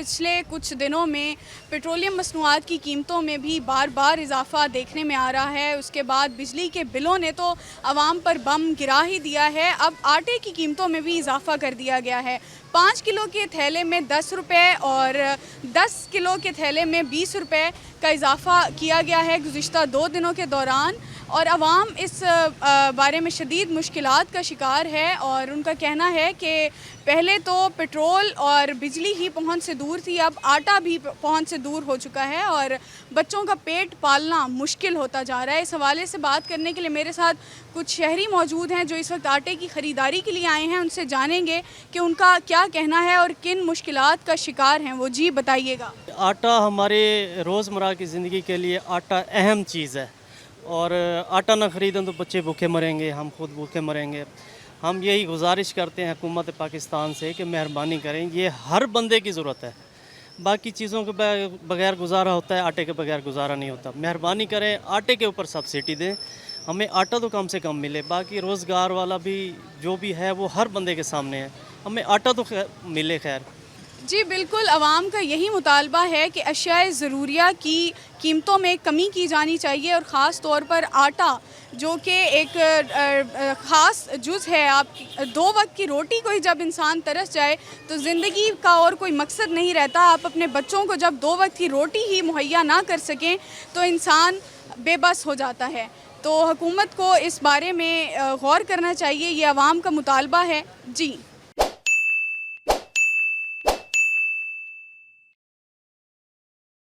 پچھلے کچھ دنوں میں پیٹرولیم مصنوعات کی قیمتوں میں بھی بار بار اضافہ دیکھنے میں آ رہا ہے. اس کے بعد بجلی کے بلوں نے تو عوام پر بم گرا ہی دیا ہے. اب آٹے کی قیمتوں میں بھی اضافہ کر دیا گیا ہے. 5 کلو کے تھیلے میں 10 روپے اور 10 کلو کے تھیلے میں 20 روپے کا اضافہ کیا گیا ہے گزشتہ 2 دنوں کے دوران, اور عوام اس بارے میں شدید مشکلات کا شکار ہے. اور ان کا کہنا ہے کہ پہلے تو پیٹرول اور بجلی ہی پہنچ سے دور تھی, اب آٹا بھی پہنچ سے دور ہو چکا ہے اور بچوں کا پیٹ پالنا مشکل ہوتا جا رہا ہے. اس حوالے سے بات کرنے کے لیے میرے ساتھ کچھ شہری موجود ہیں جو اس وقت آٹے کی خریداری کے لیے آئے ہیں. ان سے جانیں گے کہ ان کا کیا کہنا ہے اور کن مشکلات کا شکار ہیں وہ. جی بتائیے گا. آٹا ہمارے روزمرہ کی زندگی کے لیے آٹا اہم چیز ہے, اور آٹا نہ خریدیں تو بچے بھوکے مریں گے, ہم خود بھوکے مریں گے. ہم یہی گزارش کرتے ہیں حکومت پاکستان سے کہ مہربانی کریں, یہ ہر بندے کی ضرورت ہے. باقی چیزوں کے بغیر گزارا ہوتا ہے, آٹے کے بغیر گزارا نہیں ہوتا. مہربانی کریں آٹے کے اوپر سبسڈی دیں, ہمیں آٹا تو کم سے کم ملے. باقی روزگار والا بھی جو بھی ہے وہ ہر بندے کے سامنے ہے, ہمیں آٹا تو ملے. خیر جی بالکل, عوام کا یہی مطالبہ ہے کہ اشیاء ضروریہ کی قیمتوں میں کمی کی جانی چاہیے, اور خاص طور پر آٹا جو کہ ایک خاص جز ہے. آپ 2 وقت کی روٹی کو ہی جب انسان ترس جائے تو زندگی کا اور کوئی مقصد نہیں رہتا. آپ اپنے بچوں کو جب 2 وقت کی روٹی ہی مہیا نہ کر سکیں تو انسان بے بس ہو جاتا ہے. تو حکومت کو اس بارے میں غور کرنا چاہیے, یہ عوام کا مطالبہ ہے. جی